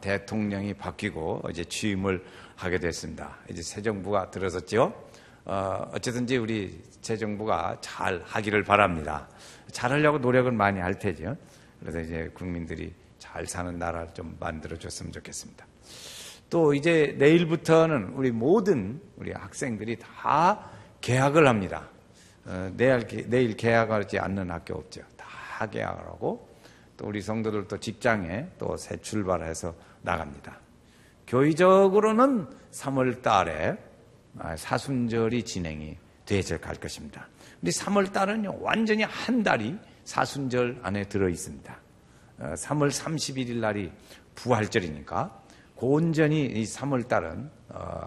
대통령이 바뀌고 이제 취임을 하게 됐습니다. 이제 새 정부가 들어섰죠. 어쨌든지 우리 새 정부가 잘 하기를 바랍니다. 잘하려고 노력은 많이 할 테죠. 그래서 이제 국민들이 잘 사는 나라를 좀 만들어줬으면 좋겠습니다. 또 이제 내일부터는 우리 학생들이 다 개학을 합니다. 내일 개학하지 않는 학교 없죠. 다 개학을 하고 또 우리 성도들도 직장에 또 새 출발해서 나갑니다. 교회적으로는 3월 달에 사순절이 진행이 돼서 갈 것입니다. 근데 3월 달은요, 완전히 한 달이 사순절 안에 들어 있습니다. 3월 31일 날이 부활절이니까 온전히 이 3월 달은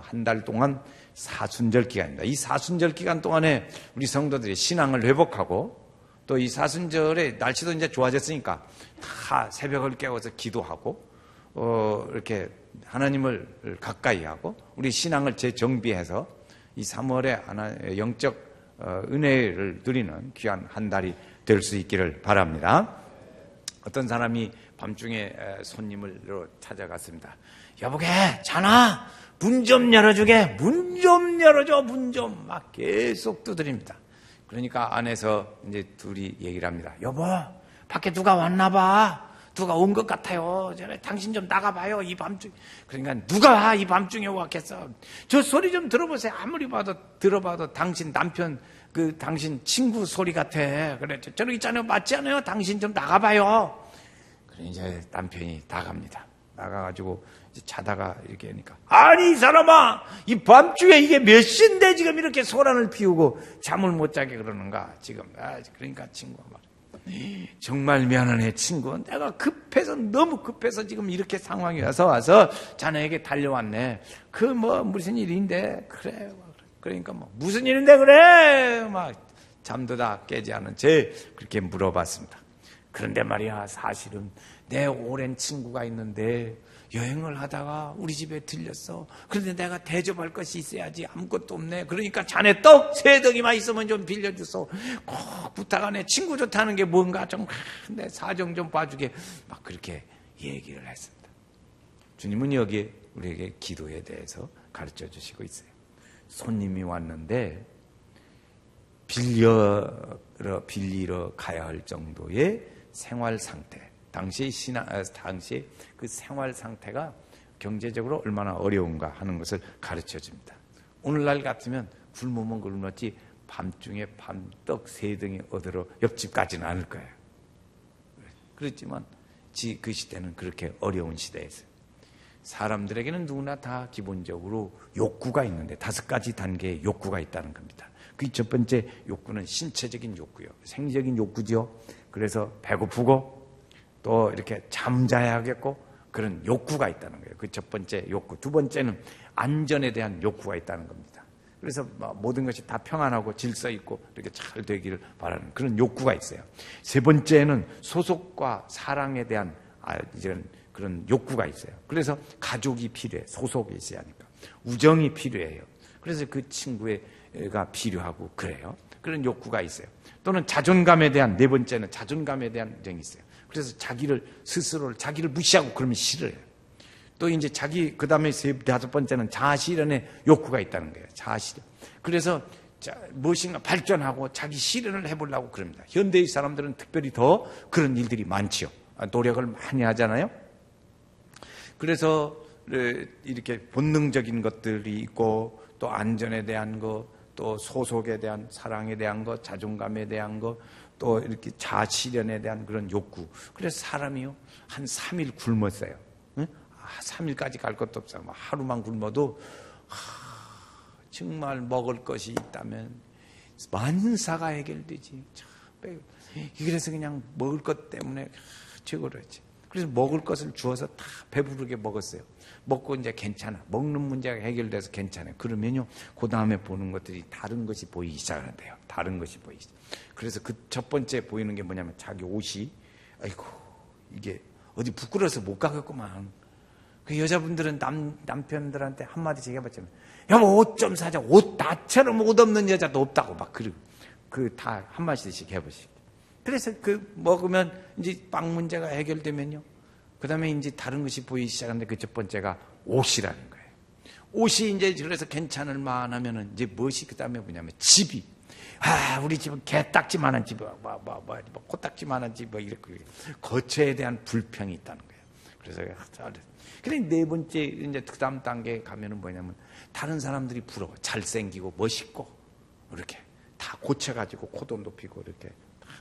한 달 동안 사순절 기간입니다. 이 사순절 기간 동안에 우리 성도들이 신앙을 회복하고 또 이 사순절에 날씨도 이제 좋아졌으니까 다 새벽을 깨워서 기도하고 이렇게 하나님을 가까이 하고 우리 신앙을 재정비해서 이 3월에 영적 은혜를 누리는 귀한 한 달이 될 수 있기를 바랍니다. 어떤 사람이 밤중에 손님을 찾아갔습니다. 여보게, 자나? 문 좀 열어주게. 문 좀 열어줘. 문 좀. 막 계속 두드립니다. 그러니까 안에서 이제 둘이 얘기를 합니다. 여보, 밖에 누가 왔나 봐. 누가 온 것 같아요. 당신 좀 나가봐요. 이 밤중. 그러니까 누가 이 밤중에 왔겠어. 저 소리 좀 들어보세요. 아무리 들어봐도 당신 남편, 당신 친구 소리 같아. 그래, 저기 있잖아요. 맞지 않아요? 당신 좀 나가봐요. 그래, 이제 남편이 나갑니다. 나가가지고 이제 자다가 이렇게 하니까, 아니 이 사람아, 이 밤중에 이게 몇 시인데 지금 이렇게 소란을 피우고 잠을 못 자게 그러는가 지금. 그러니까 친구가 막, 정말 미안하네 친구. 내가 너무 급해서 지금 이렇게 상황이 와서 자네에게 달려왔네. 무슨 일인데? 그래. 그러니까 무슨 일인데 그래? 막 잠도 다 깨지 않은 채 그렇게 물어봤습니다. 그런데 말이야, 사실은 내 오랜 친구가 있는데 여행을 하다가 우리 집에 들렸어. 그런데 내가 대접할 것이 있어야지 아무것도 없네. 그러니까 자네 떡 3덩이만 있으면 좀 빌려주소. 꼭 부탁하네. 친구 좋다는 게 뭔가 좀 내 사정 좀 봐주게. 막 그렇게 얘기를 했습니다. 주님은 여기에 우리에게 기도에 대해서 가르쳐 주시고 있어요. 손님이 왔는데 빌리러 가야 할 정도의 생활 상태. 당시 그 생활 상태가 경제적으로 얼마나 어려운가 하는 것을 가르쳐 줍니다. 오늘날 같으면 굶으면 굶었지 밤중에 밤떡 3덩이 얻으러 옆집 가지는 않을 거예요. 그렇지만 그 시대는 그렇게 어려운 시대였어요. 사람들에게는 누구나 다 기본적으로 욕구가 있는데 5가지 단계의 욕구가 있다는 겁니다. 그 첫 번째 욕구는 신체적인 욕구요. 생리적인 욕구죠. 그래서 배고프고 또 이렇게 잠자야겠고 그런 욕구가 있다는 거예요. 그 첫 번째 욕구. 두 번째는 안전에 대한 욕구가 있다는 겁니다. 그래서 모든 것이 다 평안하고 질서 있고 이렇게 잘 되기를 바라는 그런 욕구가 있어요. 세 번째는 소속과 사랑에 대한 이런 그런 욕구가 있어요. 그래서 가족이 필요해. 소속이 있어야 하니까. 우정이 필요해요. 그래서 그 친구가 필요하고 그래요. 그런 욕구가 있어요. 또는 자존감에 대한, 네 번째는 자존감에 대한 정이 있어요. 그래서 자기를 무시하고 그러면 싫어요. 또 이제 그 다음에 5번째는 자아실현의 욕구가 있다는 거예요. 자아실현. 그래서 무엇인가 발전하고 자기 실현을 해보려고 그럽니다. 현대의 사람들은 특별히 더 그런 일들이 많지요. 노력을 많이 하잖아요. 그래서 이렇게 본능적인 것들이 있고 또 안전에 대한 것, 또 소속에 대한 사랑에 대한 것, 자존감에 대한 것, 또 이렇게 자아실현에 대한 그런 욕구. 그래서 사람이요 한 3일 굶었어요. 3일까지 갈 것도 없어요. 하루만 굶어도 정말 먹을 것이 있다면 만사가 해결되지. 그래서 그냥 먹을 것 때문에 최고로 했지. 그래서 먹을 것을 주어서 다 배부르게 먹었어요. 먹고 이제 괜찮아. 먹는 문제가 해결돼서 괜찮아요. 그러면요, 그 다음에 보는 것들이 다른 것이 보이기 시작하는데요. 다른 것이 보이기. 그래서 그 첫 번째 보이는 게 뭐냐면 자기 옷이, 아이고, 이게 어디 부끄러워서 못 가겠구만. 그 여자분들은 남편들한테 한마디씩 해봤잖아요. 여보, 옷 좀 사자. 나처럼 옷 없는 여자도 없다고 막 다 한마디씩 해보시고. 그래서 먹으면 이제 빵 문제가 해결되면요. 그 다음에 이제 다른 것이 보이기 시작하는데 그 첫 번째가 옷이라는 거예요. 옷이 이제 그래서 괜찮을 만하면은 이제 무엇이 그 다음에 뭐냐면 집이. 우리 집은 개딱지만한 집, 코딱지만한 집, 이렇게 거처에 대한 불평이 있다는 거예요. 그래서 근데 네 번째 이제 그 다음 단계에 가면은 뭐냐면 다른 사람들이 부러워. 잘생기고 멋있고 이렇게 다 고쳐가지고 코도 높이고 이렇게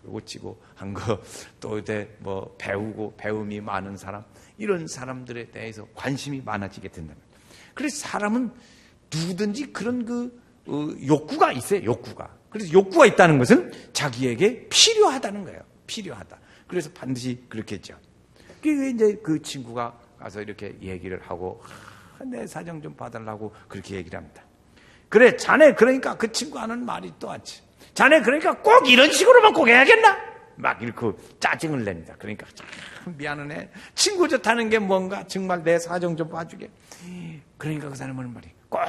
고치고 한 거 또 이제 뭐 배우고 배움이 많은 사람 이런 사람들에 대해서 관심이 많아지게 된다는 거예요. 그래서 사람은 누구든지 그런 욕구가 있어요. 욕구가. 그래서 욕구가 있다는 것은 자기에게 필요하다는 거예요. 필요하다. 그래서 반드시 그렇게 했죠. 그게 이제 그 친구가 가서 이렇게 얘기를 하고 내 사정 좀 봐달라고 그렇게 얘기를 합니다. 그래 자네 그러니까 그 친구 하는 말이 또 왔지. 자네 그러니까 꼭 이런 식으로만 꼭 해야겠나? 막 이렇게 짜증을 냅니다. 그러니까 참 미안하네. 친구 좋다는 게 뭔가 정말 내 사정 좀 봐주게. 그러니까 그 사람은 말이 꼭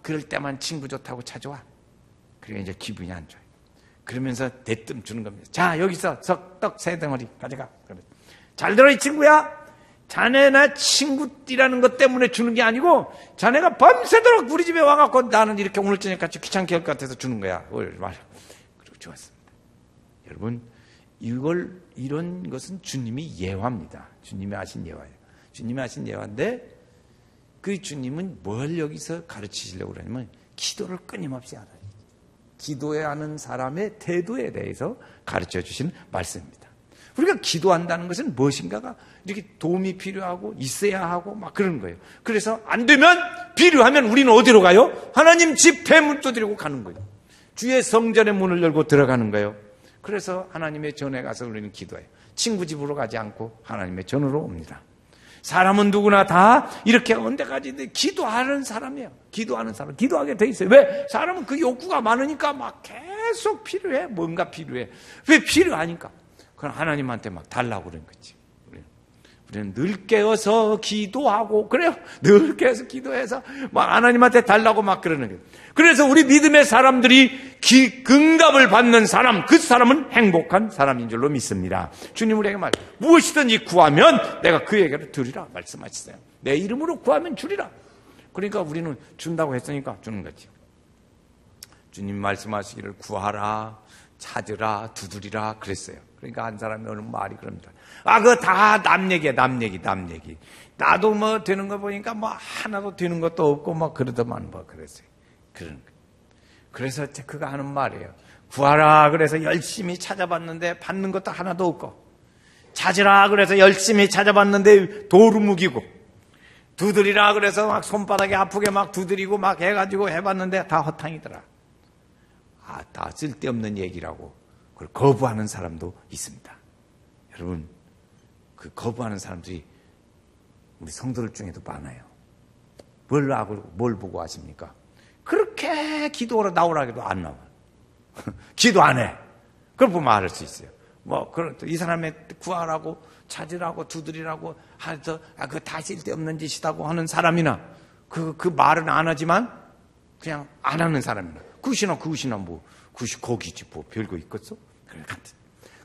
그럴 때만 친구 좋다고 찾아와. 그러니까 이제 기분이 안 좋아요. 그러면서 대뜸 주는 겁니다. 자 여기서 석떡 세 덩어리 가져가. 잘 들어 이 친구야. 자네나 친구띠라는 것 때문에 주는 게 아니고 자네가 밤새도록 우리 집에 와갖고 나는 이렇게 오늘 저녁같이 귀찮게 할 것 같아서 주는 거야. 말이야. 그리고 좋았습니다. 여러분 이런 것은 주님이 예화입니다. 주님이 하신 예화예요. 주님이 하신 예화인데 그 주님은 뭘 여기서 가르치시려고 그러냐면 기도를 끊임없이 하라. 기도해야 하는 사람의 태도에 대해서 가르쳐 주시는 말씀입니다. 우리가 기도한다는 것은 무엇인가가 이렇게 도움이 필요하고 있어야 하고 막 그런 거예요. 그래서 안 되면 필요하면 우리는 어디로 가요? 하나님 집 대문 두드리고 가는 거예요. 주의 성전의 문을 열고 들어가는 거예요. 그래서 하나님의 전에 가서 우리는 기도해요. 친구 집으로 가지 않고 하나님의 전으로 옵니다. 사람은 누구나 다 이렇게 언제까지 기도하는 사람이에요. 기도하는 사람, 기도하게 돼 있어요. 왜? 사람은 그 욕구가 많으니까 막 계속 필요해. 뭔가 필요해. 왜 필요하니까? 그럼 하나님한테 막 달라고 그런 거지. 우리는 늘 깨어서 기도하고 그래요. 늘 깨어서 기도해서 막 하나님한테 달라고 막 그러는 거예요. 그래서 우리 믿음의 사람들이 응답을 받는 사람, 그 사람은 행복한 사람인 줄로 믿습니다. 주님 우리에게 무엇이든지 구하면 내가 그에게로 드리라 말씀하셨어요. 내 이름으로 구하면 주리라. 그러니까 우리는 준다고 했으니까 주는 거지. 주님 말씀하시기를 구하라, 찾으라, 두드리라 그랬어요. 그러니까 한 사람이 어느 말이 그럽니다. 그거 다 남 얘기야, 남 얘기. 나도 뭐 되는 거 보니까 뭐 하나도 되는 것도 없고 뭐 그러더만 뭐 그랬어요. 그런 거. 그래서 그가 하는 말이에요. 구하라 그래서 열심히 찾아봤는데 받는 것도 하나도 없고, 찾으라 그래서 열심히 찾아봤는데 도루묵이고, 두드리라 그래서 막 손바닥에 아프게 막 두드리고 막 해가지고 해봤는데 다 허탕이더라. 다 쓸데없는 얘기라고 그걸 거부하는 사람도 있습니다. 여러분, 그 거부하는 사람들이 우리 성도들 중에도 많아요. 뭘 보고 하십니까? 그렇게 기도하러 나오라 해도 안 나와. 기도 안 해. 그걸 보면 알 수 있어요. 이 사람의 구하라고, 찾으라고, 두드리라고 해서, 그거 다 쓸데없는 짓이라고 하는 사람이나, 그 말은 안 하지만, 그냥 안 하는 사람이나, 그것이나 그것이 거기지, 별거 있겠어?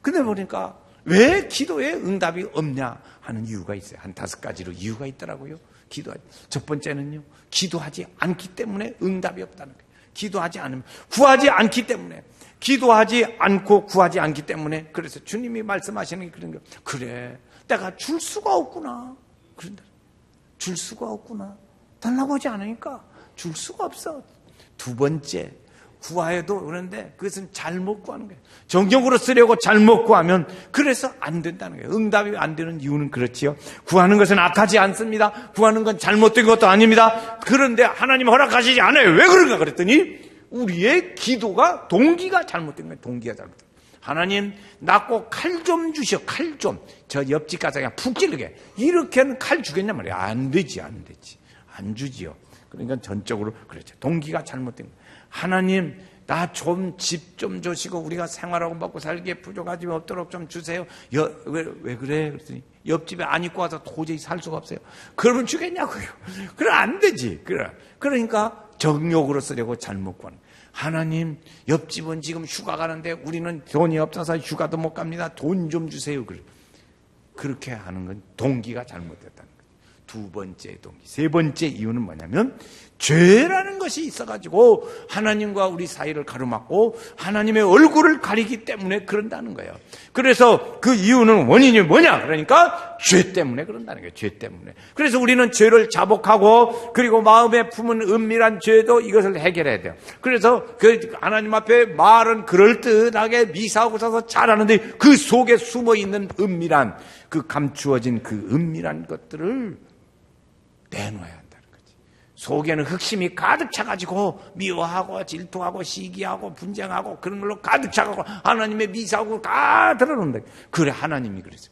근데 보니까, 왜 기도에 응답이 없냐 하는 이유가 있어요. 한 5가지로 이유가 있더라고요. 첫 번째는요, 기도하지 않기 때문에 응답이 없다는 거예요. 기도하지 않으면, 구하지 않기 때문에, 기도하지 않고 구하지 않기 때문에, 그래서 주님이 말씀하시는 게 그런 거예요. 그래, 내가 줄 수가 없구나. 그런다. 줄 수가 없구나. 달라고 하지 않으니까 줄 수가 없어. 두 번째, 구하여도 그런데 그것은 잘못 구하는 거예요. 정경으로 쓰려고 잘못 구하면 그래서 안 된다는 거예요. 응답이 안 되는 이유는 그렇지요. 구하는 것은 악하지 않습니다. 구하는 건 잘못된 것도 아닙니다. 그런데 하나님 허락하시지 않아요. 왜 그런가 그랬더니 우리의 기도가 동기가 잘못된 거예요. 동기가 잘못된 거예요. 하나님 나 꼭 칼 좀 주시오. 칼 좀. 저 옆집 가서 그냥 푹 찌르게. 이렇게는 칼 주겠냐 말이야. 안 되지. 안 주지요. 그러니까 전적으로 그렇죠. 동기가 잘못된 거예요. 하나님 나 좀 집 좀 주시고 우리가 생활하고 먹고 살기에 부족하지 없도록 좀 주세요. 왜 그래? 그랬더니 옆집에 안 입고 와서 도저히 살 수가 없어요. 그러면 주겠냐고요. 그럼 안 되지. 그러니까 정욕으로 쓰려고 잘못 구하는 거예요. 하나님 옆집은 지금 휴가 가는데 우리는 돈이 없어서 휴가도 못 갑니다. 돈 좀 주세요. 그렇게 하는 건 동기가 잘못됐다는 거예요. 두 번째 동기. 세 번째 이유는 뭐냐면 죄라는 것이 있어가지고 하나님과 우리 사이를 가로막고 하나님의 얼굴을 가리기 때문에 그런다는 거예요. 그래서 그 이유는 원인이 뭐냐? 그러니까 죄 때문에 그런다는 거예요. 죄 때문에. 그래서 우리는 죄를 자복하고 그리고 마음에 품은 은밀한 죄도 이것을 해결해야 돼요. 그래서 그 하나님 앞에 말은 그럴듯하게 미사하고 서서 잘하는데 그 속에 숨어있는 은밀한 그 감추어진 그 은밀한 것들을 내놓아야 한다는 거지. 속에는 흑심이 가득 차가지고 미워하고 질투하고 시기하고 분쟁하고 그런 걸로 가득 차가고 하나님의 미사하고 다 드러놓는다. 그래 하나님이 그랬어요.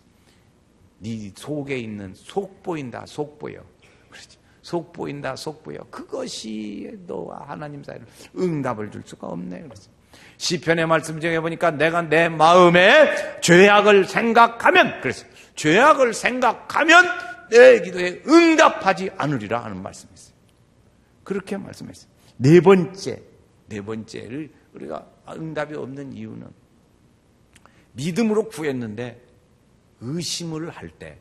네 속에 있는 속 보인다 속 보여. 그렇지. 속 보인다 속 보여. 그것이 너와 하나님 사이를 응답을 줄 수가 없네. 그랬어요. 시편의 말씀 중에 보니까 내가 내 마음에 죄악을 생각하면 그랬어요. 죄악을 생각하면 내 기도에 응답하지 않으리라 하는 말씀이 있어요. 그렇게 말씀했어요. 네 번째를 우리가 응답이 없는 이유는 믿음으로 구했는데 의심을 할 때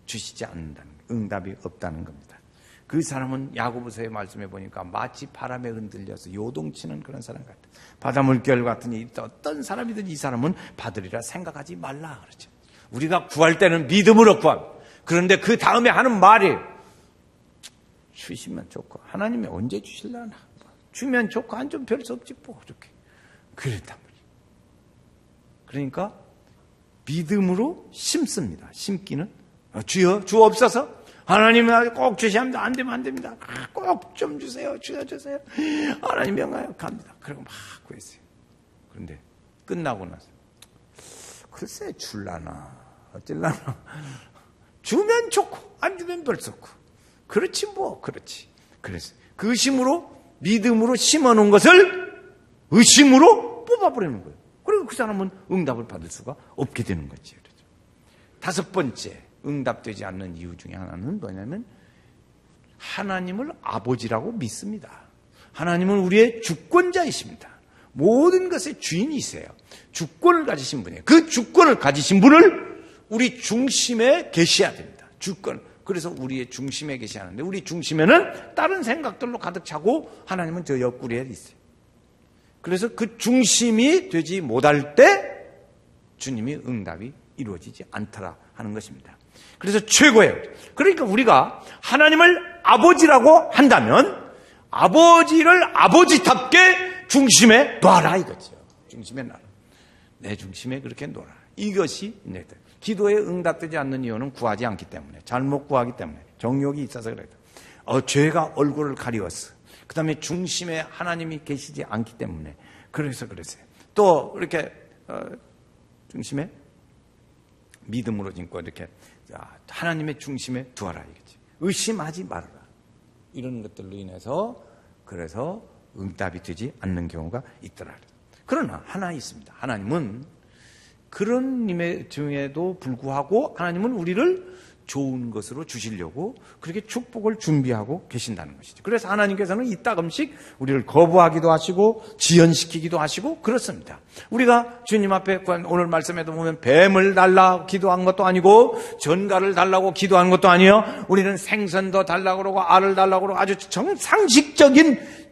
주시지 않는다는 거예요. 응답이 없다는 겁니다. 그 사람은 야고보서의 말씀에 보니까 마치 바람에 흔들려서 요동치는 그런 사람 같아요. 바닷물결 같으니 어떤 사람이든 이 사람은 받으리라 생각하지 말라 그러죠. 우리가 구할 때는 믿음으로 구합니다. 그런데 그 다음에 하는 말이 주시면 좋고 하나님이 언제 주실라나 주면 좋고 안 주면 별 수 없지 뭐 이렇게 그랬단 말이에요. 그러니까 믿음으로 심습니다. 심기는 주여 주옵소서 하나님이 꼭 주셔야 합니다. 안 되면 안 됩니다. 꼭 좀 주세요. 주셔주세요. 하나님 명하여 갑니다. 그리고 막 구했어요. 그런데 끝나고 나서 글쎄 줄라나 어찔라나 주면 좋고 안 주면 별 수 없고 그렇지 뭐 그렇지. 그래서 그 의심으로 믿음으로 심어놓은 것을 의심으로 뽑아버리는 거예요. 그리고 그 사람은 응답을 받을 수가 없게 되는 거지. 그렇죠. 다섯 번째 응답되지 않는 이유 중에 하나는 뭐냐면 하나님을 아버지라고 믿습니다. 하나님은 우리의 주권자이십니다. 모든 것의 주인이세요. 주권을 가지신 분이에요. 그 주권을 가지신 분을 우리 중심에 계셔야 됩니다. 주권. 그래서 우리의 중심에 계시는데 우리 중심에는 다른 생각들로 가득 차고 하나님은 저 옆구리에 있어요. 그래서 그 중심이 되지 못할 때 주님이 응답이 이루어지지 않더라 하는 것입니다. 그래서 최고예요. 그러니까 우리가 하나님을 아버지라고 한다면 아버지를 아버지답게 중심에 놔라 이거죠. 중심에 놔라. 내 중심에 그렇게 놔라. 이것이 기도에 응답되지 않는 이유는 구하지 않기 때문에 잘못 구하기 때문에 정욕이 있어서 그래요. 죄가 얼굴을 가리웠어. 그 다음에 중심에 하나님이 계시지 않기 때문에 그래서 그랬어요. 또 이렇게 중심에 믿음으로 짓고 이렇게 하나님의 중심에 두어라 이거지. 의심하지 말아라. 이런 것들로 인해서 그래서 응답이 되지 않는 경우가 있더라. 그러나 하나 있습니다. 하나님은 그런 님의 중에도 불구하고 하나님은 우리를 좋은 것으로 주시려고 그렇게 축복을 준비하고 계신다는 것이죠. 그래서 하나님께서는 이따금씩 우리를 거부하기도 하시고 지연시키기도 하시고 그렇습니다. 우리가 주님 앞에 오늘 말씀에도 보면 뱀을 달라고 기도한 것도 아니고 전갈을 달라고 기도한 것도 아니에요. 우리는 생선도 달라고 그러고 알을 달라고 그러고 아주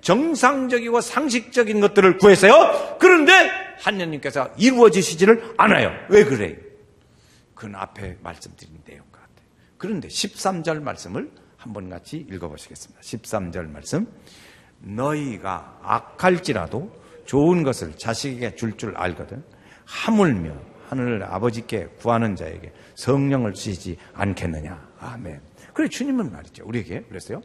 정상적이고 상식적인 것들을 구했어요. 그런데 하나님께서 이루어지시지를 않아요. 왜 그래요? 그건 앞에 말씀드린 내용 같아요. 그런데 13절 말씀을 한번 같이 읽어보시겠습니다. 13절 말씀. 너희가 악할지라도 좋은 것을 자식에게 줄 알거든 하물며 하늘 아버지께 구하는 자에게 성령을 주시지 않겠느냐. 아멘. 그래 주님은 말이죠. 우리에게 그랬어요.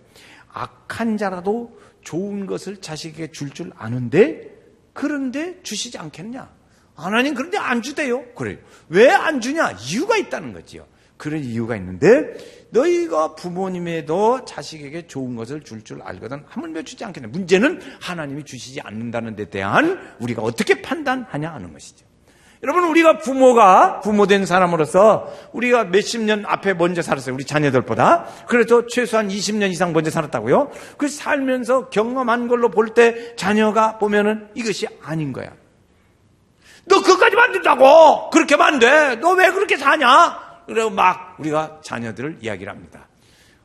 악한 자라도 좋은 것을 자식에게 줄 아는데 그런데 주시지 않겠냐. 하나님 그런데 안 주대요. 그래요. 왜 안 주냐? 이유가 있다는 거지요. 그런 이유가 있는데 너희가 부모님에도 자식에게 좋은 것을 줄 알거든 하물며 주지 않겠냐. 문제는 하나님이 주시지 않는다는 데 대한 우리가 어떻게 판단하냐 하는 것이죠. 여러분 우리가 부모된 사람으로서 우리가 몇십 년 앞에 먼저 살았어요. 우리 자녀들보다. 그래서 최소한 20년 이상 먼저 살았다고요. 그 살면서 경험한 걸로 볼 때 자녀가 보면은 이것이 아닌 거야. 너 그것까지 만든다고 그렇게 하면 안 돼. 너 왜 그렇게 사냐? 그리고 막 우리가 자녀들을 이야기를 합니다.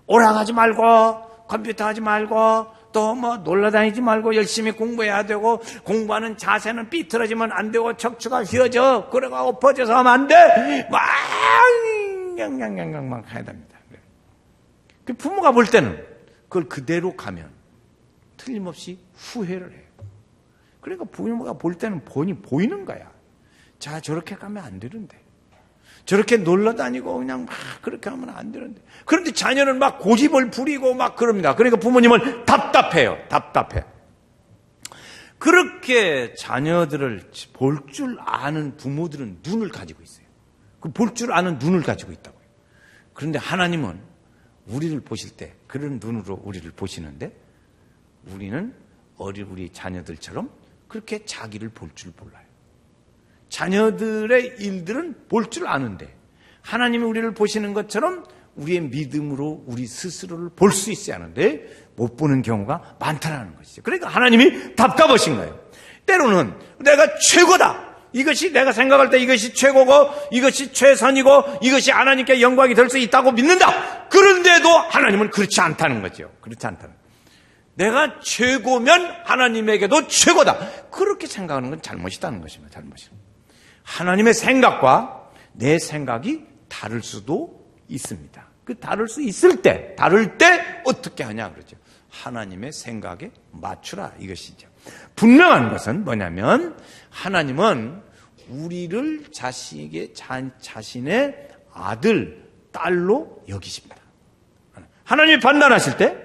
오락하지 말고, 컴퓨터 하지 말고, 또 뭐 놀러다니지 말고 열심히 공부해야 되고, 공부하는 자세는 삐뚤어지면 안 되고, 척추가 휘어져, 그래가 엎어져서 하면 안 돼! 막, 막 해야 됩니다. 그 부모가 볼 때는 그걸 그대로 가면 틀림없이 후회를 해요. 그러니까 부모가 볼 때는 보이는 거야. 자, 저렇게 가면 안 되는데. 저렇게 놀러 다니고 그냥 막 그렇게 하면 안 되는데. 그런데 자녀는 막 고집을 부리고 막 그럽니다. 그러니까 부모님은 답답해요. 답답해. 그렇게 자녀들을 볼 줄 아는 부모들은 눈을 가지고 있어요. 그 볼 줄 아는 눈을 가지고 있다고요. 그런데 하나님은 우리를 보실 때 그런 눈으로 우리를 보시는데 우리는 우리 자녀들처럼 그렇게 자기를 볼 줄 몰라요. 자녀들의 일들은 볼 줄 아는데 하나님이 우리를 보시는 것처럼 우리의 믿음으로 우리 스스로를 볼 수 있어야 하는데 못 보는 경우가 많다는 것이죠. 그러니까 하나님이 답답하신 거예요. 때로는 내가 최고다. 이것이 내가 생각할 때 이것이 최고고 이것이 최선이고 이것이 하나님께 영광이 될 수 있다고 믿는다. 그런데도 하나님은 그렇지 않다는 거죠. 그렇지 않다는 거예요. 내가 최고면 하나님에게도 최고다. 그렇게 생각하는 건 잘못이다는 것입니다. 잘못이다. 하나님의 생각과 내 생각이 다를 수도 있습니다. 그 다를 수 있을 때, 다를 때 어떻게 하냐 그러죠. 하나님의 생각에 맞추라 이것이죠. 분명한 것은 뭐냐면 하나님은 우리를 자신의 아들, 딸로 여기십니다. 하나님이 판단하실 때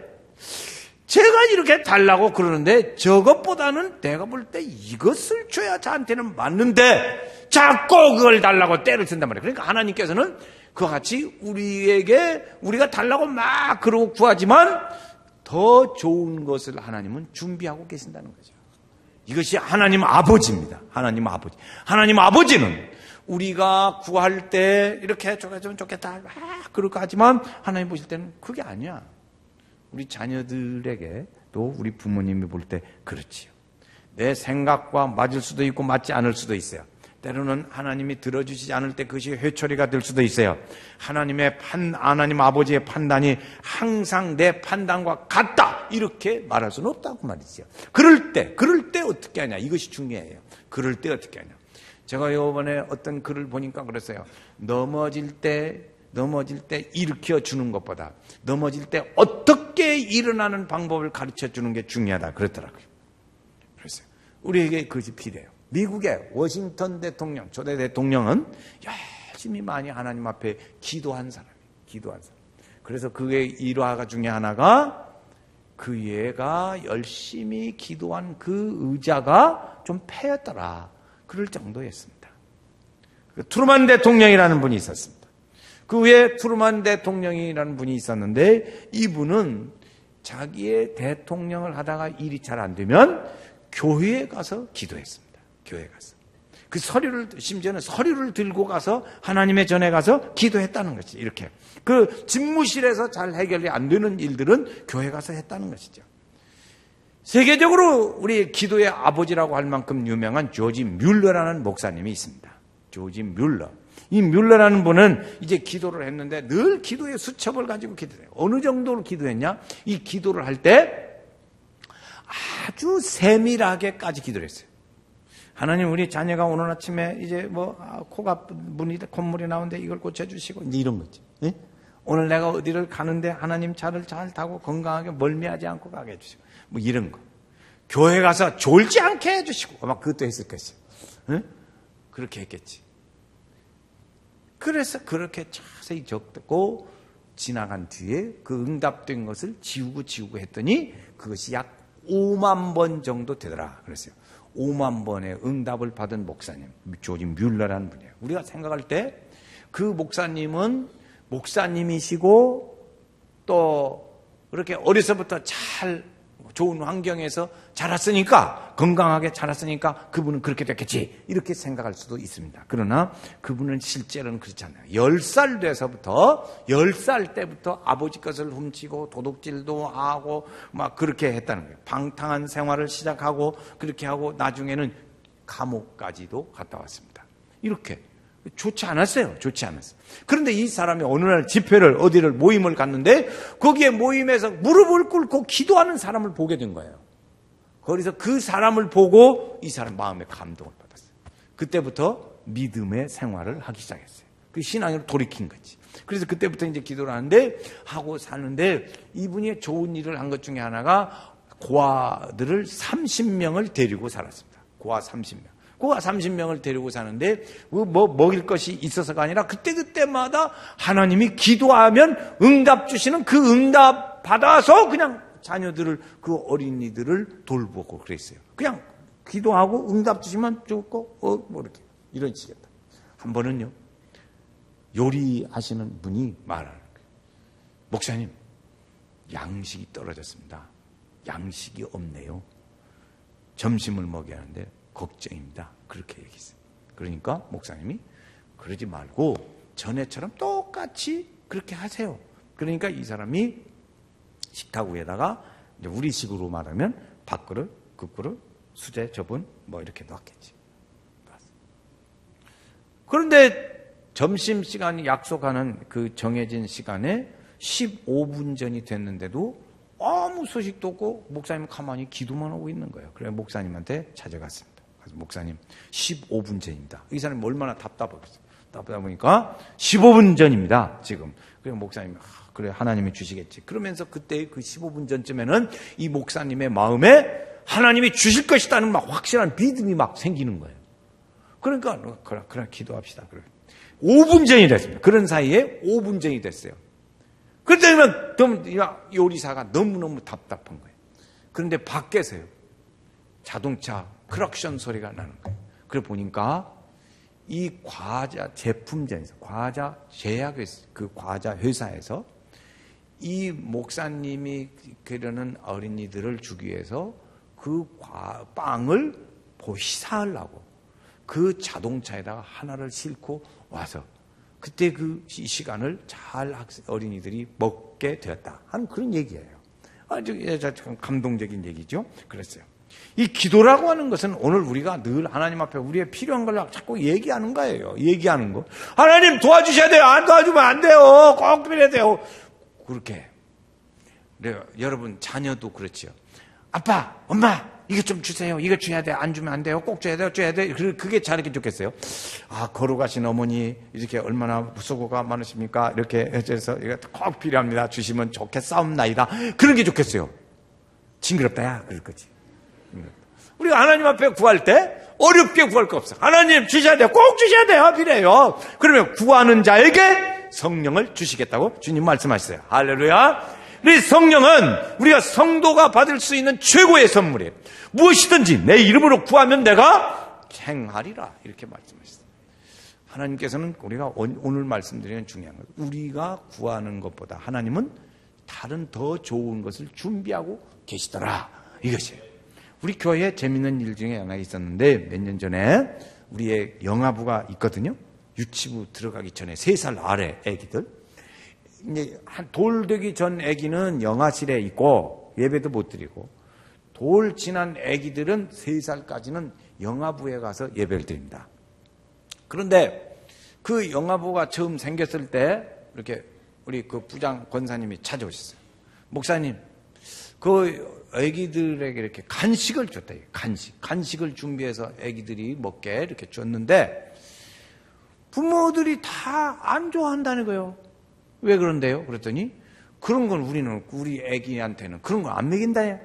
제가 이렇게 달라고 그러는데 저것보다는 내가 볼 때 이것을 줘야 저한테는 맞는데 자꾸 그걸 달라고 때를 쓴단 말이에요. 그러니까 하나님께서는 그와 같이 우리가 달라고 막 그러고 구하지만 더 좋은 것을 하나님은 준비하고 계신다는 거죠. 이것이 하나님 아버지입니다. 하나님 아버지. 하나님 아버지는 우리가 구할 때 이렇게 해주면 좋겠다 막 그럴까 하지만 하나님 보실 때는 그게 아니야. 우리 자녀들에게 또 우리 부모님이 볼 때 그렇지요. 내 생각과 맞을 수도 있고 맞지 않을 수도 있어요. 때로는 하나님이 들어주시지 않을 때 그것이 회초리가 될 수도 있어요. 하나님 아버지의 판단이 항상 내 판단과 같다 이렇게 말할 수는 없다고 말이죠. 그럴 때 어떻게 하냐 이것이 중요해요. 그럴 때 어떻게 하냐. 제가 이번에 어떤 글을 보니까 그랬어요. 넘어질 때 일으켜 주는 것보다 넘어질 때 어떻게 일어나는 방법을 가르쳐 주는 게 중요하다 그랬더라고요. 그래서 우리에게 그것이 필요해요. 미국의 워싱턴 대통령, 초대 대통령은 열심히 많이 하나님 앞에 기도한 사람이에요. 그래서 그의 일화 중에 하나가 그 얘가 열심히 기도한 그 의자가 좀 패였더라. 그럴 정도였습니다. 트루만 대통령이라는 분이 있었습니다. 그 후에 트루만 대통령이라는 분이 있었는데 이분은 자기의 대통령을 하다가 일이 잘 안 되면 교회에 가서 기도했습니다. 교회에 가서. 심지어는 서류를 들고 가서 하나님의 전에 가서 기도했다는 것이죠. 이렇게. 그 집무실에서 잘 해결이 안 되는 일들은 교회 가서 했다는 것이죠. 세계적으로 우리 기도의 아버지라고 할 만큼 유명한 조지 뮬러라는 목사님이 있습니다. 조지 뮬러. 이 뮬러라는 분은 이제 기도를 했는데 늘 기도의 수첩을 가지고 기도해요. 어느 정도로 기도했냐? 이 기도를 할 때 아주 세밀하게까지 기도를 했어요. 하나님 우리 자녀가 오늘 아침에 이제 코가 콧물이 나오는데 이걸 고쳐주시고 이제 이런 거지. 예? 오늘 내가 어디를 가는데 하나님 차를 잘 타고 건강하게 멀미하지 않고 가게 해주시고 뭐 이런 거. 교회 가서 졸지 않게 해주시고 아마 그것도 했을 것이요. 예? 그렇게 했겠지. 그래서 그렇게 자세히 적고 지나간 뒤에 그 응답된 것을 지우고 했더니 그것이 약 5만 번 정도 되더라 그랬어요. 5만 번의 응답을 받은 목사님, 조지 뮬러라는 분이에요. 우리가 생각할 때 그 목사님은 목사님이시고 또 그렇게 어려서부터 잘 좋은 환경에서 자랐으니까 건강하게 자랐으니까 그분은 그렇게 됐겠지 이렇게 생각할 수도 있습니다. 그러나 그분은 실제로는 그렇지 않아요. 10살 때부터 아버지 것을 훔치고 도둑질도 하고 막 그렇게 했다는 거예요. 방탕한 생활을 시작하고 그렇게 하고 나중에는 감옥까지도 갔다 왔습니다. 이렇게 좋지 않았어요. 좋지 않았어요. 그런데 이 사람이 어느 날 집회를 어디를 모임을 갔는데 거기에 모임에서 무릎을 꿇고 기도하는 사람을 보게 된 거예요. 거기서 그 사람을 보고 이 사람 마음에 감동을 받았어요. 그때부터 믿음의 생활을 하기 시작했어요. 그 신앙으로 돌이킨 거지. 그래서 그때부터 이제 기도를 하는데 하고 사는데 이분이 좋은 일을 한 것 중에 하나가 고아들을 30명을 데리고 살았습니다. 고아 30명. 고아 30명을 데리고 사는데 뭐 먹일 것이 있어서가 아니라 그때마다 하나님이 기도하면 응답 주시는 그 응답 받아서 그냥 자녀들을 그 어린이들을 돌보고 그랬어요. 그냥 기도하고 응답 주시면 좋고 뭐 이렇게 이런 식이었다. 한 번은요. 요리하시는 분이 말하는 거예요. 목사님, 양식이 떨어졌습니다. 양식이 없네요. 점심을 먹여야 하는데 걱정입니다. 그렇게 얘기했어요. 그러니까 목사님이 그러지 말고 전에처럼 똑같이 그렇게 하세요. 그러니까 이 사람이 식탁 위에다가 이제 우리식으로 말하면 밥그릇, 국그릇, 수제, 저분 뭐 이렇게 놨겠지. 그런데 점심시간이 약속하는 그 정해진 시간에 15분 전이 됐는데도 아무 소식도 없고 목사님은 가만히 기도만 하고 있는 거예요. 그래서 목사님한테 찾아갔습니다. 그래서 목사님 15분 전입니다. 이 사람이 얼마나 답답하겠어요. 답답하다 보니까 15분 전입니다. 지금. 그래서 목사님이 그래 하나님이 주시겠지. 그러면서 그때 그 15분 전쯤에는 이 목사님의 마음에 하나님이 주실 것이라는 막 확실한 믿음이 막 생기는 거예요. 그러니까 그래 기도합시다. 그래. 5분 전이 됐습니다. 그런 사이에 5분 전이 됐어요. 그러면 요리사가 너무너무 답답한 거예요. 그런데 밖에서요. 자동차 크락션 소리가 나는 거예요. 그래 보니까 이 과자 제품점에서 과자 제약회사 그 과자 회사에서 이 목사님이 그러는 어린이들을 주기 위해서 그 빵을 시사하려고 그 자동차에다가 하나를 싣고 와서 그때 그 시간을 잘 어린이들이 먹게 되었다 하는 그런 얘기예요. 아주 참 감동적인 얘기죠. 그랬어요. 이 기도라고 하는 것은 오늘 우리가 늘 하나님 앞에 우리의 필요한 걸 자꾸 얘기하는 거예요. 얘기하는 거. 하나님 도와주셔야 돼요. 안 도와주면 안 돼요. 꼭 필요해야 돼요. 그렇게. 네, 여러분 자녀도 그렇죠. 아빠, 엄마 이거 좀 주세요. 이거 줘야 돼. 안 주면 안 돼요. 꼭 줘야 돼요. 줘야 돼요. 그게 잘하기 좋겠어요. 걸어가신 어머니 이렇게 얼마나 수고가 많으십니까? 이렇게 해서 이거 꼭 필요합니다. 주시면 좋겠사옵나이다. 그런 게 좋겠어요. 징그럽다 야 그럴 거지. 우리가 하나님 앞에 구할 때 어렵게 구할 거 없어. 하나님 주셔야 돼요. 꼭 주셔야 돼요. 필요해요. 그러면 구하는 자에게 성령을 주시겠다고 주님 말씀하셨어요. 할렐루야. 우리 성령은 우리가 성도가 받을 수 있는 최고의 선물이에요. 무엇이든지 내 이름으로 구하면 내가 행하리라 이렇게 말씀하셨어요. 하나님께서는 우리가 오늘 말씀드리는 중요한 것 우리가 구하는 것보다 하나님은 다른 더 좋은 것을 준비하고 계시더라 이것이에요. 우리 교회에 재밌는 일 중에 하나 있었는데 몇 년 전에 우리의 영아부가 있거든요. 유치부 들어가기 전에 3살 아래 애기들 이제 한 돌 되기 전 아기는 영아실에 있고 예배도 못 드리고 돌 지난 아기들은 3살까지는 영아부에 가서 예배를 드립니다. 그런데 그 영아부가 처음 생겼을 때 이렇게 우리 그 부장 권사님이 찾아오셨어요. 목사님, 그 아기들에게 이렇게 간식을 줬다. 간식을 준비해서 아기들이 먹게 이렇게 줬는데 부모들이 다 안 좋아한다는 거예요. 왜 그런데요? 그랬더니 그런 건 우리 애기한테는 그런 거 안 먹인다.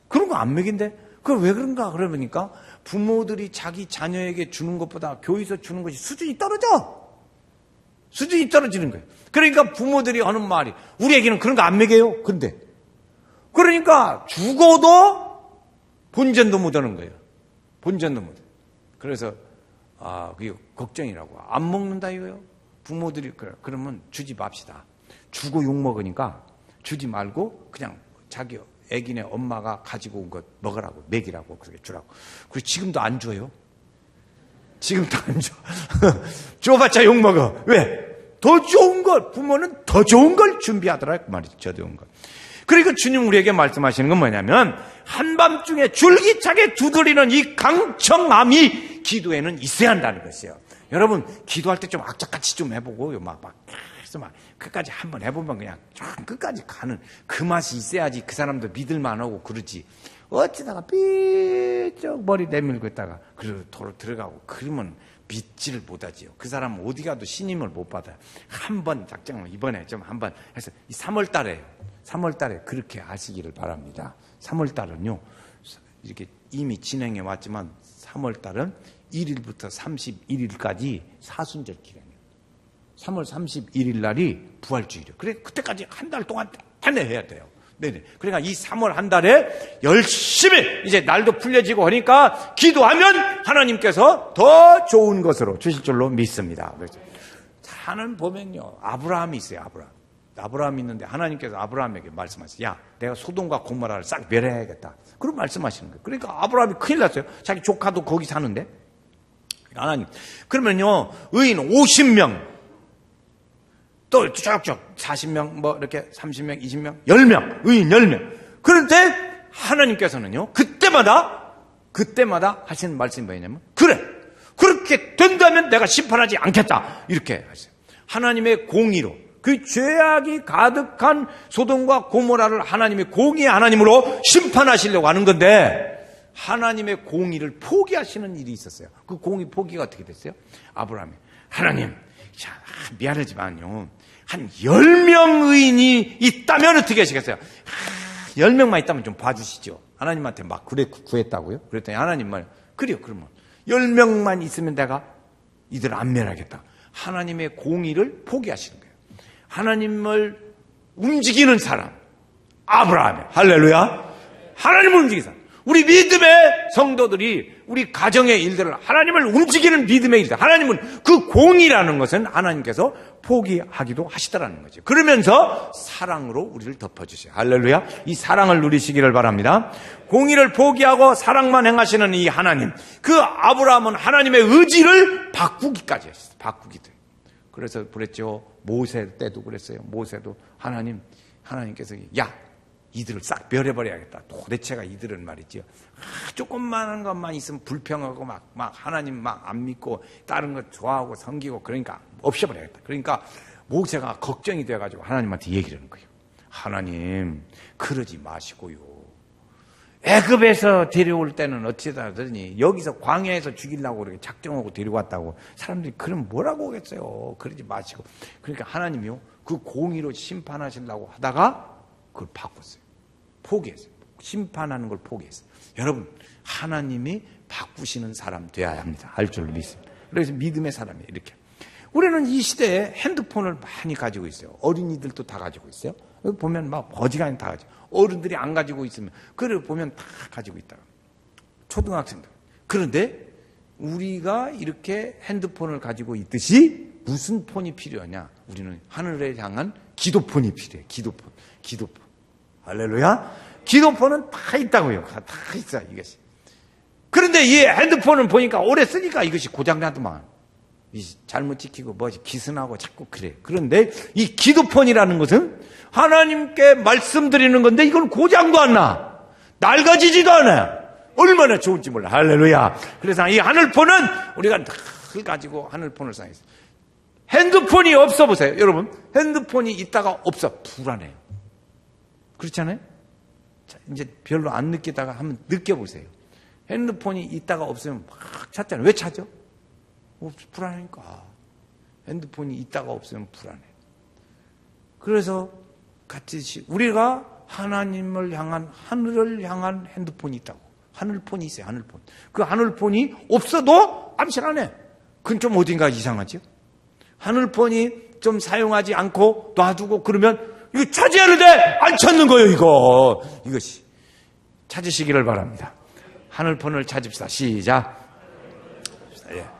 그런 거 안 먹인대. 그걸 왜 그런가? 그러니까 부모들이 자기 자녀에게 주는 것보다 교회에서 주는 것이 수준이 떨어져. 수준이 떨어지는 거예요. 그러니까 부모들이 하는 말이 우리 애기는 그런 거 안 먹여요. 근데 그러니까 죽어도 본전도 못 하는 거예요. 본전도 못. 그래서 그게 걱정이라고. 안 먹는다 이거요. 부모들이 그러면 주지 맙시다. 주고 욕 먹으니까 주지 말고 그냥 자기 애기네 엄마가 가지고 온 것 먹으라고 먹이라고 그렇게 주라고. 그리고 지금도 안 줘요. 지금도 안 줘. 줘봤자 욕 먹어. 왜? 더 좋은 걸 부모는 더 좋은 걸 준비하더라 그 말이죠. 더 좋은 걸. 그리고 주님 우리에게 말씀하시는 건 뭐냐면 한밤중에 줄기차게 두드리는 이 강청함이 기도에는 있어야 한다는 것이에요. 여러분, 기도할 때 좀 악착같이 좀 해보고요. 그래서 끝까지 한번 해보면 그냥 좀 끝까지 가는 그 맛이 있어야지 그 사람도 믿을만하고 그러지. 어찌다가 삐쩍 머리 내밀고 있다가 그리고 도로 들어가고 그러면 믿지를 못하지요. 그 사람은 어디 가도 신임을 못 받아요. 한번 작정을 이번에 좀 한번 해서 3월 달에 그렇게 하시기를 바랍니다. 3월 달은요, 이렇게 이미 진행해 왔지만 3월 달은 1일부터 31일까지 사순절 기간이에요. 3월 31일 날이 부활주일이에요. 그래, 그때까지 한 달 동안 해야 돼요. 네네. 그러니까 이 3월 한 달에 열심히 이제 날도 풀려지고 하니까 기도하면 하나님께서 더 좋은 것으로 주실 줄로 믿습니다. 그래서 하는 보면요, 아브라함이 있어요. 아브라함이 있는데 하나님께서 아브라함에게 말씀하세요. 야, 내가 소돔과 고모라를 싹 멸해야겠다. 그런 말씀하시는 거예요. 그러니까 아브라함이 큰일 났어요. 자기 조카도 거기 사는데. 하나님, 그러면요, 의인 50명, 또 쭉쭉 40명, 이렇게 30명, 20명, 10명, 의인 10명. 그런데 하나님께서는요, 그때마다 하시는 말씀이 뭐냐면, 그래, 그렇게 된다면 내가 심판하지 않겠다. 이렇게 하세요. 하나님의 공의로, 그 죄악이 가득한 소돔과 고모라를 하나님의 공의의 하나님으로 심판하시려고 하는 건데, 하나님의 공의를 포기하시는 일이 있었어요. 그 공의 포기가 어떻게 됐어요? 아브라함이, 하나님, 자, 미안하지만요, 한 10명 의인이 있다면 어떻게 하시겠어요? 10명만 있다면 좀 봐주시죠. 하나님한테 막 구했다고요? 그랬더니 하나님 말, 그래요, 그러면 10명만 있으면 내가 이들 안 멸하겠다. 하나님의 공의를 포기하시는 거예요. 하나님을 움직이는 사람, 아브라함이에요. 할렐루야. 하나님을 움직이는 사람. 우리 믿음의 성도들이 우리 가정의 일들을 하나님을 움직이는 믿음의 일들, 하나님은 그 공의라는 것은 하나님께서 포기하기도 하시더라는 거죠. 그러면서 사랑으로 우리를 덮어주세요. 할렐루야. 이 사랑을 누리시기를 바랍니다. 공의를 포기하고 사랑만 행하시는 이 하나님, 그 아브라함은 하나님의 의지를 바꾸기까지 했어요. 바꾸기도. 그래서 그랬죠. 모세 때도 그랬어요. 모세도 하나님께서 야, 이들을 싹 멸해버려야겠다. 도대체가 이들은 말이죠. 조금만한 것만 있으면 불평하고 막 하나님 막 안 믿고 다른 것 좋아하고 섬기고 그러니까 없애버려야겠다. 그러니까 모세가 걱정이 돼가지고 하나님한테 얘기를 하는 거예요. 하나님, 그러지 마시고요. 애굽에서 데려올 때는 어찌다 하더니 여기서 광야에서 죽이려고 그렇게 작정하고 데리고 왔다고 사람들이 그럼 뭐라고 하겠어요. 그러지 마시고. 그러니까 하나님이요, 그 공의로 심판하시려고 하다가 그걸 바꿨어요. 포기했어요. 심판하는 걸 포기했어요. 여러분, 하나님이 바꾸시는 사람 되어야 합니다. 할 줄 믿습니다. 그래서 믿음의 사람이에요. 이렇게. 우리는 이 시대에 핸드폰을 많이 가지고 있어요. 어린이들도 다 가지고 있어요. 여기 보면 막 어지간히 다 가지고. 어른들이 안 가지고 있으면, 그래 보면 다 가지고 있다가. 초등학생들. 그런데 우리가 이렇게 핸드폰을 가지고 있듯이 무슨 폰이 필요하냐? 우리는 하늘에 향한 기도폰이 필요해요. 기도폰. 할렐루야. 기도폰은 다 있다고요. 다 있어, 이것이. 그런데 이 핸드폰을 보니까 오래 쓰니까 이것이 고장나더만. 잘못 찍히고 기스나고 자꾸 그래. 그런데 이 기도폰이라는 것은 하나님께 말씀드리는 건데 이건 고장도 안 나. 낡아지지도 않아요. 얼마나 좋은지 몰라. 할렐루야. 그래서 이 하늘폰은 우리가 늘 가지고 하늘폰을 사용했어요. 핸드폰이 없어 보세요. 여러분, 핸드폰이 있다가 없어. 불안해요. 그렇잖아요? 자, 이제 별로 안 느끼다가 한번 느껴보세요. 핸드폰이 있다가 없으면 막 찾잖아요. 왜 찾죠? 불안하니까. 핸드폰이 있다가 없으면 불안해. 그래서 같이 우리가 하나님을 향한, 하늘을 향한 핸드폰이 있다고. 하늘폰이 있어요. 하늘폰. 그 하늘폰이 없어도 암실 안 해. 그건 좀 어딘가 이상하죠? 하늘폰이 좀 사용하지 않고 놔두고 그러면 이거 찾아야하는데 안 찾는 거예요, 이것이. 찾으시기를 바랍니다. 하늘폰을 찾읍시다. 시작.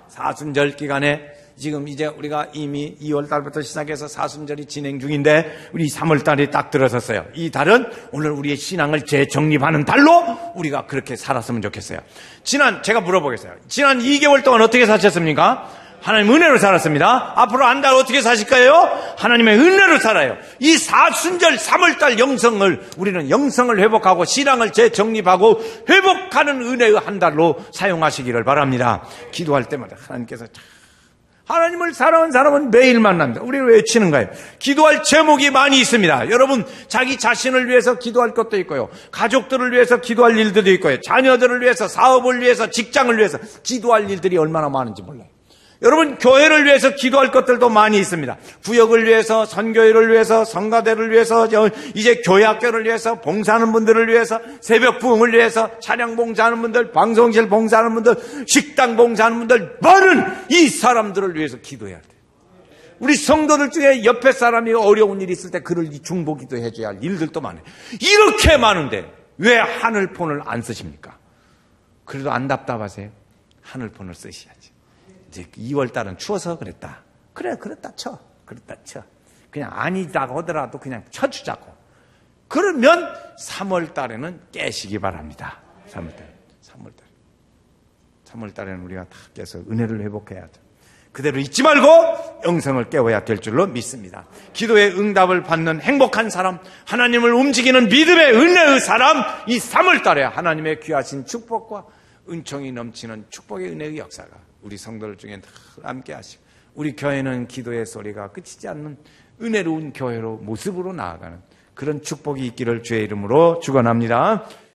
사순절 기간에 지금 이제 우리가 이미 2월 달부터 시작해서 사순절이 진행 중인데 우리 3월 달이 딱 들어섰어요. 이 달은 오늘 우리의 신앙을 재정립하는 달로 우리가 그렇게 살았으면 좋겠어요. 제가 물어보겠어요. 지난 2개월 동안 어떻게 사셨습니까? 하나님 은혜로 살았습니다. 앞으로 한 달 어떻게 사실 거예요? 하나님의 은혜로 살아요. 이 사순절 3월달 우리는 영성을 회복하고 신앙을 재정립하고 회복하는 은혜의 한 달로 사용하시기를 바랍니다. 기도할 때마다 하나님께서 하나님을 사랑하는 사람은 매일 만납니다. 우리를 외치는 거예요. 기도할 제목이 많이 있습니다. 여러분, 자기 자신을 위해서 기도할 것도 있고요. 가족들을 위해서 기도할 일들도 있고요. 자녀들을 위해서, 사업을 위해서, 직장을 위해서 기도할 일들이 얼마나 많은지 몰라요. 여러분, 교회를 위해서 기도할 것들도 많이 있습니다. 구역을 위해서, 선교회를 위해서, 성가대를 위해서, 이제 교회학교를 위해서, 봉사하는 분들을 위해서, 새벽 부흥을 위해서, 차량 봉사하는 분들, 방송실 봉사하는 분들, 식당 봉사하는 분들, 많은 이 사람들을 위해서 기도해야 돼요. 우리 성도들 중에 옆에 사람이 어려운 일이 있을 때 그를 중보기도 해줘야 할 일들도 많아요. 이렇게 많은데 왜 하늘폰을 안 쓰십니까? 그래도 안 답답하세요? 하늘폰을 쓰셔야지. 이제 2월달은 추워서 그랬다. 그래, 그랬다 쳐. 그랬다 쳐. 그냥 아니다고 하더라도 그냥 쳐주자고. 그러면 3월달에는 깨시기 바랍니다. 3월달에는 우리가 다 깨서 은혜를 회복해야죠. 그대로 잊지 말고 영성을 깨워야 될 줄로 믿습니다. 기도의 응답을 받는 행복한 사람, 하나님을 움직이는 믿음의 은혜의 사람, 이 3월달에 하나님의 귀하신 축복과 은총이 넘치는 축복의 은혜의 역사가 우리 성도들 중에 다 함께 하시고, 우리 교회는 기도의 소리가 끝이지 않는 은혜로운 교회로 모습으로 나아가는 그런 축복이 있기를 주의 이름으로 축원합니다.